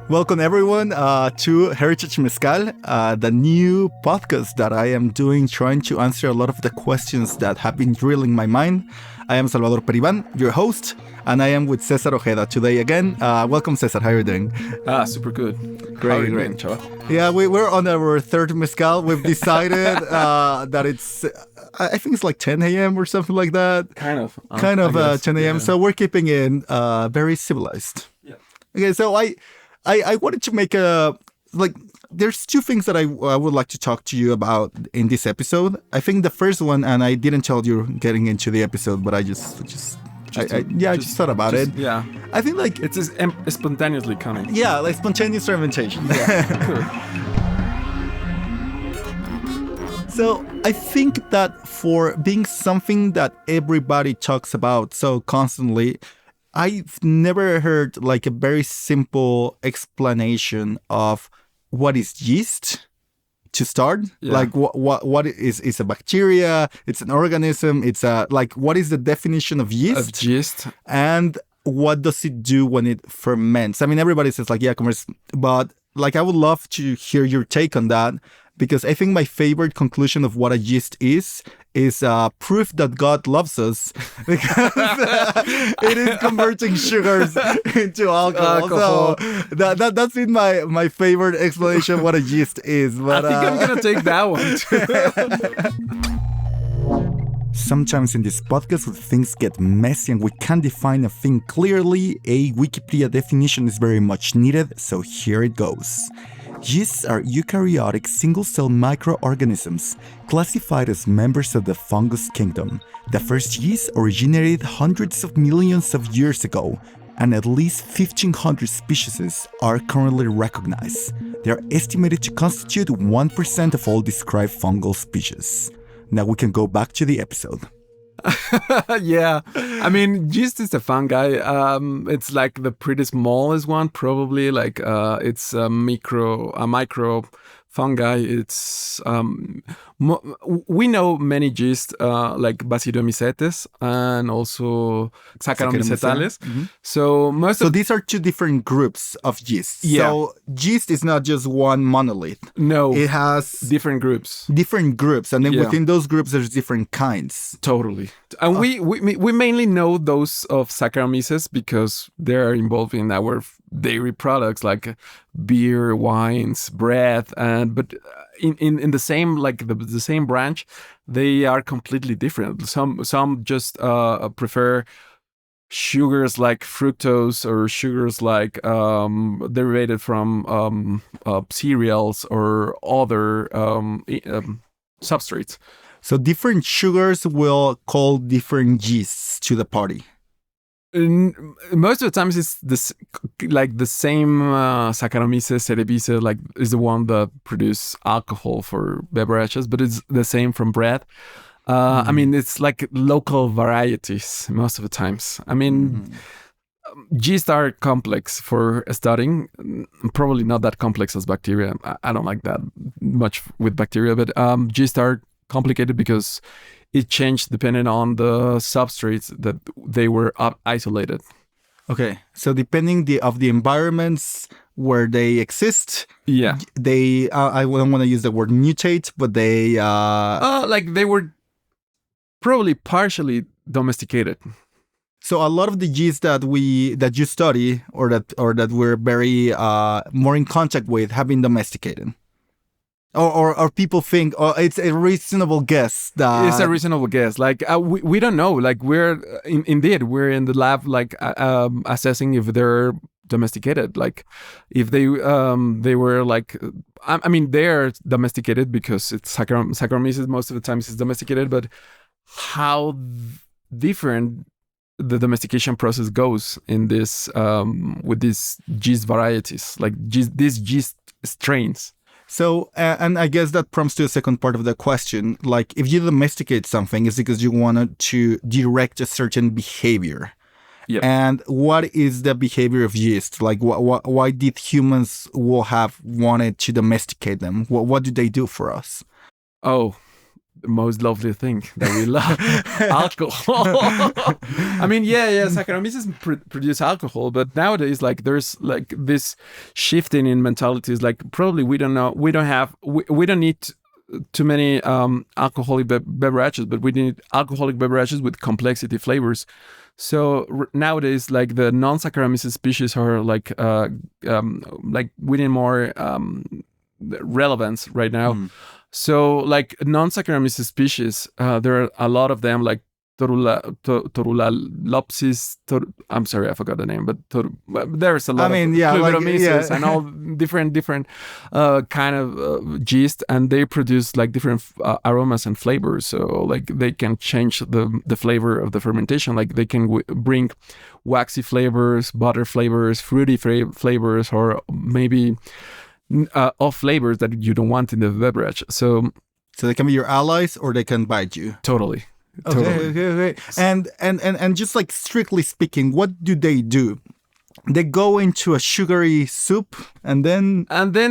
Welcome everyone to Heritage Mezcal, the new podcast that I am doing, trying to answer a lot of the questions that have been drilling my mind. I am Salvador Peribán, your host, and I am with Cesar Ojeda today again. Welcome, Cesar. How are you doing? Super good. Great, great. Chava? Yeah, we're on our third mezcal. We've decided that it's, I think it's like 10 a.m. or something like that. Kind of 10 a.m. Yeah. So we're keeping it very civilized. Yeah. Okay, so I wanted to make there's two things that I would like to talk to you about in this episode. I think the first one, and I didn't tell you getting into the episode, but I just thought about it. Yeah. I think like it's spontaneously coming. Yeah, like spontaneous fermentation. Yeah, cool. So I think that for being something that everybody talks about so constantly, I've never heard like a very simple explanation of what is yeast to start. Yeah. Like what is a bacteria? It's an organism. It's what is the definition of yeast? Of yeast. And what does it do when it ferments? I mean, everybody says like, yeah, but like I would love to hear your take on that. Because I think my favorite conclusion of what a yeast is proof that God loves us, because it is converting sugars into alcohol. So that's been my favorite explanation of what a yeast is. But, I think I'm gonna take that one too. Sometimes in this podcast when things get messy and we can't define a thing clearly, a Wikipedia definition is very much needed, so here it goes. Yeasts are eukaryotic single-cell microorganisms classified as members of the fungus kingdom. The first yeast originated hundreds of millions of years ago, and at least 1,500 species are currently recognized. They are estimated to constitute 1% of all described fungal species. Now we can go back to the episode. Yeah, I mean, yeast is a fungi. It's like the pretty smallest one, probably. Like it's a micro fungi. It's we know many yeast like Bacillomycetes and also Saccharomycetales. Mm-hmm. So these are two different groups of yeast. Yeah. So yeast is not just one monolith. No, it has different groups, and then within those groups there's different kinds. Totally. And we mainly know those of Saccharomyces because they're involved in our dairy products like beer, wines, bread, but in the same the same branch, they are completely different. Some just prefer sugars like fructose or sugars like derivated from cereals or other substrates. So different sugars will call different yeasts to the party. Most of the times it's this, like the same Saccharomyces cerevisiae, like is the one that produce alcohol for beverages, but it's the same from bread. I mean, it's like local varieties most of the times. I mean, yeast are complex for studying. Probably not that complex as bacteria. I don't like that much with bacteria, but yeast are complicated because it changed depending on the substrates that they were isolated. Okay, so depending of the environments where they exist, yeah, they I don't want to use the word mutate, but they like they were probably partially domesticated. So a lot of the yeast that you study or that we're very more in contact with have been domesticated. Or people think, it's a reasonable guess that... It's a reasonable guess. Like, we don't know. Like, we're in the lab, like, assessing if they're domesticated. Like, if they were, like... I mean, they're domesticated because it's Saccharomyces most of the times is domesticated, but how different the domestication process goes in this, with these yeast varieties, like these yeast strains. So, and I guess that prompts to a second part of the question. Like, if you domesticate something, it's because you wanted to direct a certain behavior. Yep. And what is the behavior of yeast? Like, why did humans will have wanted to domesticate them? What do they do for us? Oh, most lovely thing that we love, alcohol. I mean, Saccharomyces produce alcohol, but nowadays, like, there's like this shifting in mentalities. Like, probably we don't need too many alcoholic beverages, but we need alcoholic beverages with complexity flavors. So nowadays, like, the non-Saccharomyces species are like winning more relevance right now. So, like, non-Saccharomyces species, there are a lot of them, like Torulalopsis. I'm sorry, I forgot the name, but there's a lot. I mean, of and all different kind of yeast, and they produce like different aromas and flavors. So, like, they can change the flavor of the fermentation. Like, they can bring waxy flavors, butter flavors, fruity flavors, or maybe off flavors that you don't want in the beverage. So they can be your allies, or they can bite you. Totally. Okay. And just like strictly speaking, what do? They go into a sugary soup, and then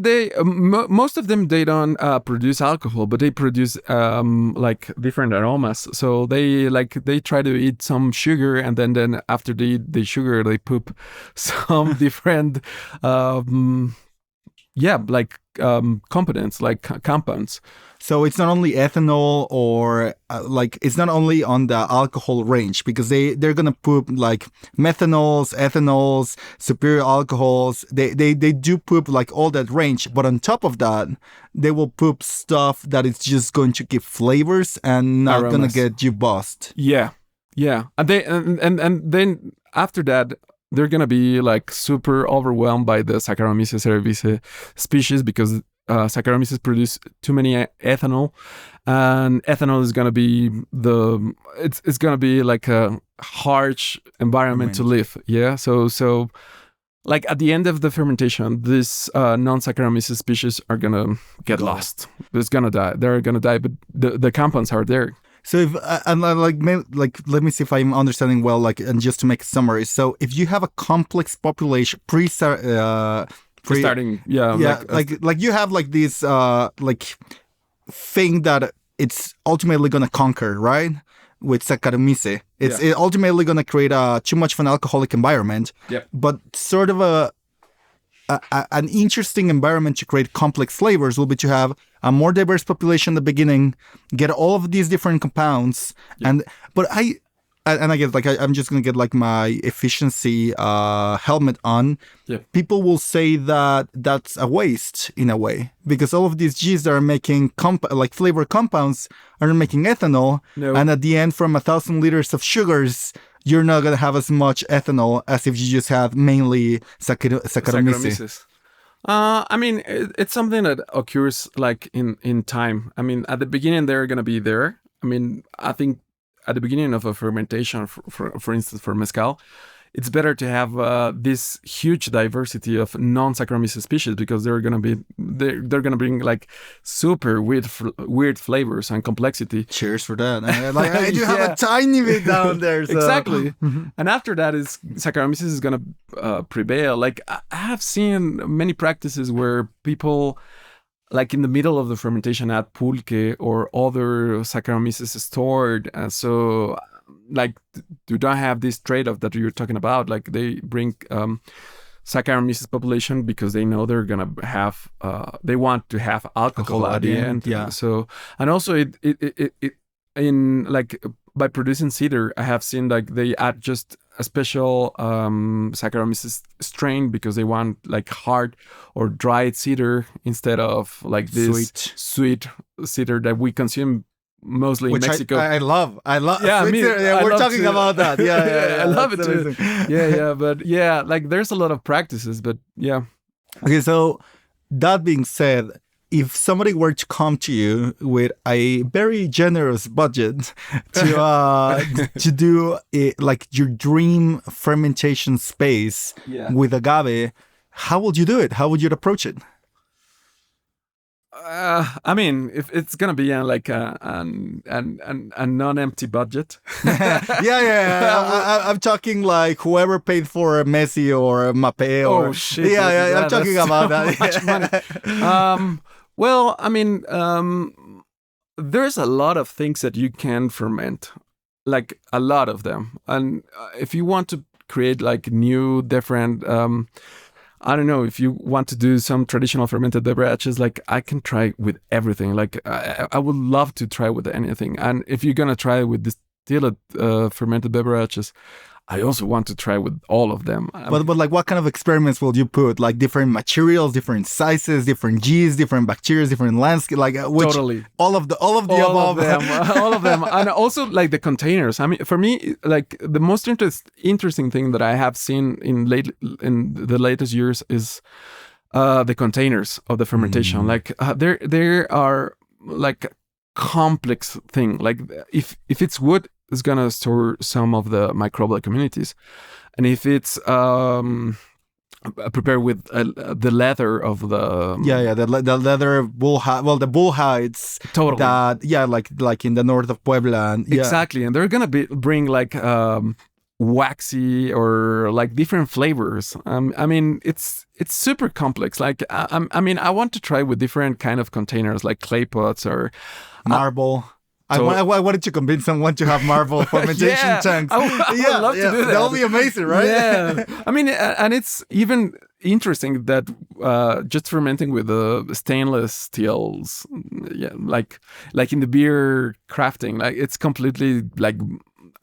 they most of them, they don't produce alcohol, but they produce like different aromas. So they try to eat some sugar, and then after they eat the sugar, they poop some different components, like compounds. So it's not only ethanol, or it's not only on the alcohol range, because they're gonna poop like methanols, ethanols, superior alcohols. They do poop like all that range, but on top of that, they will poop stuff that is just going to give flavors and not aromas. Gonna get you buzzed. Yeah, and then after that, they're gonna be like super overwhelmed by the Saccharomyces cerevisiae species, because Saccharomyces produce too many ethanol, and ethanol is gonna be it's gonna be like a harsh environment to live. Yeah, so like at the end of the fermentation, these non-Saccharomyces species are gonna get lost. It's gonna die. They're gonna die, but the compounds are there. So if let me see if I'm understanding well. Like, and just to make a summary. So if you have a complex population starting, like you have like this thing that it's ultimately gonna conquer, right? With Saccharomyces, it's ultimately gonna create too much of an alcoholic environment. Yep. But sort of an interesting environment to create complex flavors will be to have a more diverse population in the beginning, get all of these different compounds, and I guess like I'm just gonna get like my efficiency helmet on. Yeah. People will say that that's a waste in a way, because all of these yeasts that are making flavor compounds are making ethanol, and at the end, from 1,000 liters of sugars, you're not gonna have as much ethanol as if you just have mainly Saccharomyces. I mean, it's something that occurs like in time. I mean, at the beginning, they're gonna be there. I mean, I think at the beginning of a fermentation, for instance, for Mezcal, it's better to have this huge diversity of non-Saccharomyces species, because they're gonna bring like super weird flavors and complexity. Cheers for that! I do have a tiny bit down there. So. Exactly. And after that, Saccharomyces is gonna prevail. Like, I have seen many practices where people, like in the middle of the fermentation, add pulque or other Saccharomyces stored, and so like do not have this trade-off that you're talking about. Like, they bring Saccharomyces population because they know they're gonna have they want to have alcohol at the end. Yeah. So, and also it in like by producing cedar, I have seen like they add just a special Saccharomyces strain because they want like hard or dried cedar instead of like this sweet cedar that we consume mostly in Mexico. I love. Yeah, we're talking about that. Yeah. I love it too. Yeah, but yeah, like there's a lot of practices, but yeah. Okay, so that being said, if somebody were to come to you with a very generous budget to do like your dream fermentation space with agave, how would you do it? How would you approach it? I mean, if it's gonna be like a non-empty budget. I'm talking like whoever paid for Messi or Mbappé or. Oh shit! Yeah, I'm talking about that. Much money. Well, I mean, there's a lot of things that you can ferment, like a lot of them. And if you want to create like new, different, I don't know, if you want to do some traditional fermented beverages, like I can try with everything. Like I would love to try with anything. And if you're gonna try with distilled fermented beverages, I also want to try with all of them. But like, what kind of experiments will you put? Like different materials, different sizes, different yeast, different bacteria, different landscape. Like totally all of the above. All of them, and also like the containers. I mean, for me, like the most interesting thing that I have seen in the latest years is the containers of the fermentation. Like there are like complex thing. Like if it's wood, it's gonna store some of the microbial communities, and if it's prepared with the leather of the the leather bull hide, well, the bull hides, totally, that like in the north of Puebla, and exactly, and they're gonna bring like waxy or like different flavors. I mean, it's super complex. Like I mean, I want to try with different kind of containers, like clay pots or marble. I wanted to convince someone to have marble fermentation tanks. I would love to do that. That would be amazing, right? Yeah. I mean, and it's even interesting that just fermenting with stainless steels, like in the beer crafting, like it's completely like.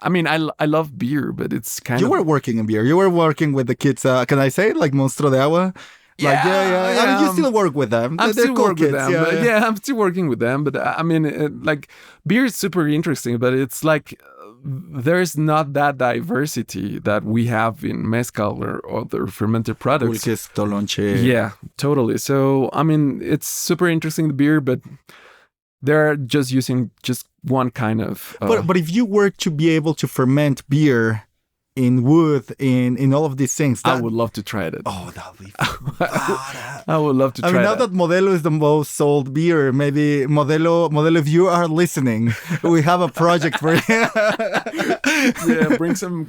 I mean, I love beer, but it's kind of. You were working in beer. You were working with the kids. Can I say it? Like Monstruo de Agua? Like, yeah. I mean, you still work with them. I'm They're still cool working kids. with them. I'm still working with them. But I mean, like, beer is super interesting, but it's like there's not that diversity that we have in mezcal or other fermented products. Pulques, tolonche. Yeah, totally. So, I mean, it's super interesting, the beer, but they're just using just one kind of. But if you were to be able to ferment beer in wood, in all of these things, I would love to try it. Oh, that would be I would love to try it. I mean, now that Modelo is the most sold beer, maybe Modelo, if you are listening, we have a project for you. Yeah, bring some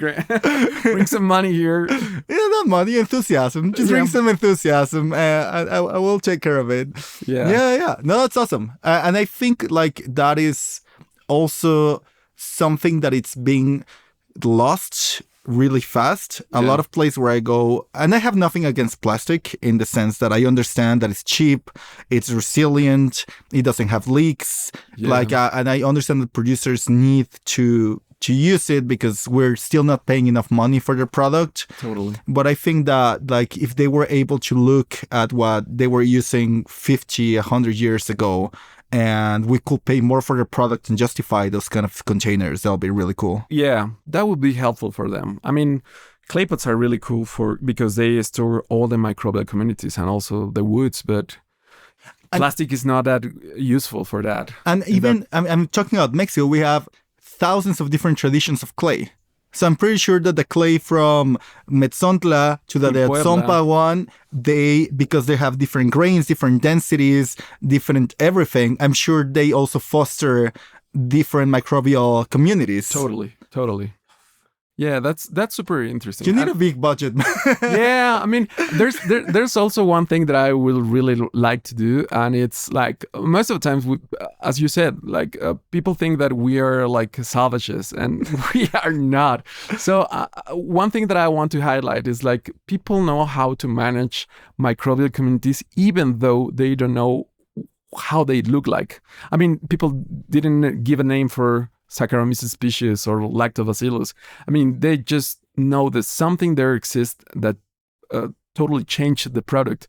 money here. Yeah, not money, enthusiasm. Just bring some enthusiasm. I will take care of it. Yeah. No, that's awesome. And I think like that is also something that it's being lost really fast. A lot of places where I go, and I have nothing against plastic in the sense that I understand that it's cheap, it's resilient, it doesn't have leaks. Like, and I understand that producers need to use it because we're still not paying enough money for their product. Totally. But I think that like if they were able to look at what they were using 50, 100 years ago, and we could pay more for the product and justify those kind of containers, that'll be really cool. Yeah, that would be helpful for them. I mean, clay pots are really cool because they store all the microbial communities and also the woods, but plastic is not that useful for that. And even, I'm talking about Mexico, we have thousands of different traditions of clay. So I'm pretty sure that the clay from Metzontla to the Tzompa one, because they have different grains, different densities, different everything, I'm sure they also foster different microbial communities. Totally. Yeah, that's super interesting. You need a big budget. Yeah, I mean, there's also one thing that I will really like to do, and it's like most of the times, as you said, like people think that we are like savages, and we are not. So one thing that I want to highlight is like people know how to manage microbial communities, even though they don't know how they look like. I mean, people didn't give a name for Saccharomyces species or Lactobacillus. I mean, they just know that something there exists that totally changed the product.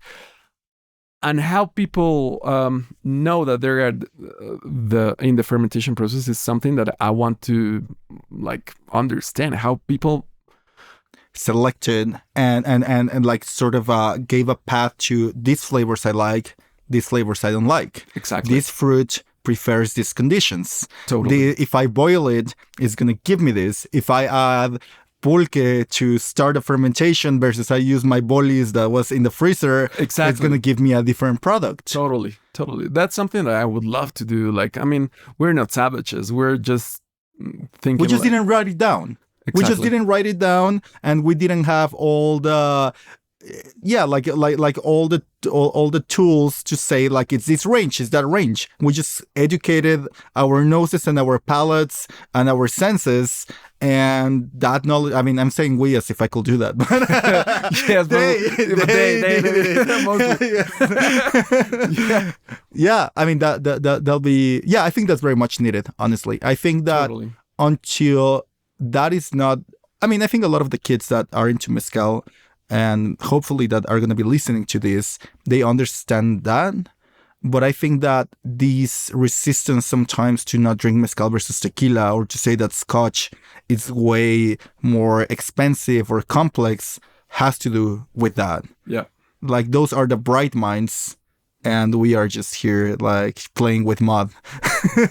And how people know that they're in the fermentation process is something that I want to like understand. How people selected and like sort of gave a path to these flavors I like, these flavors I don't like. Exactly. This fruit prefers these conditions. Totally. If I boil it, it's going to give me this. If I add pulque to start a fermentation versus I use my bolis that was in the freezer, it's going to give me a different product. Totally. That's something that I would love to do. Like, I mean, we're not savages. We're just thinking. We just didn't write it down. Exactly. We just didn't write it down, and we didn't have all the yeah, like all the tools to say like it's this range, it's that range. We just educated our noses and our palates and our senses, and that knowledge. I mean, I'm saying we as if I could do that, but Yes, they. Yeah. I mean that'll be. Yeah, I think that's very much needed. Honestly, I think that until that is not. I mean, I think a lot of the kids that are into mezcal and hopefully that are going to be listening to this, they understand that. But I think that this resistance sometimes to not drink mezcal versus tequila, or to say that scotch is way more expensive or complex, has to do with that. Yeah. Like those are the bright minds, and we are just here like playing with mud.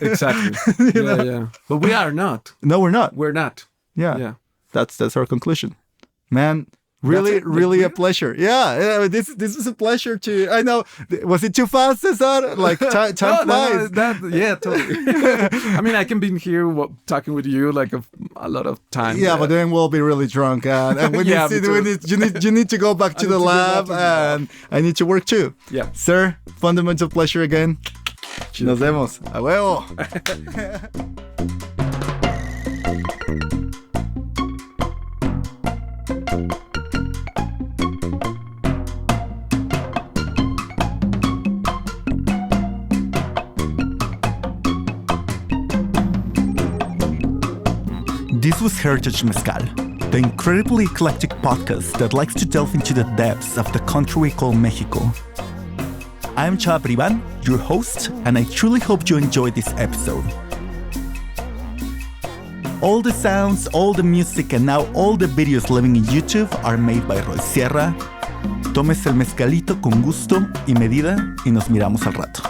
Exactly. Yeah. But we are not. No, we're not. We're not. Yeah. That's our conclusion. Man, really a pleasure. Yeah, this is a pleasure to. I know. Was it too fast, Cesar? Like time flies. Yeah, totally. I mean, I can be here talking with you like a lot of time. Yeah, but then we'll be really drunk, and when you need to go back to the lab, and I need to work too. Yeah, sir, fundamental pleasure again. Nos vemos. A huevo. This was Heritage Mezcal, the incredibly eclectic podcast that likes to delve into the depths of the country we call Mexico. I'm Chava Peribán, your host, and I truly hope you enjoyed this episode. All the sounds, all the music, and now all the videos living in YouTube are made by Roy Sierra. Tómese el mezcalito con gusto y medida y nos miramos al rato.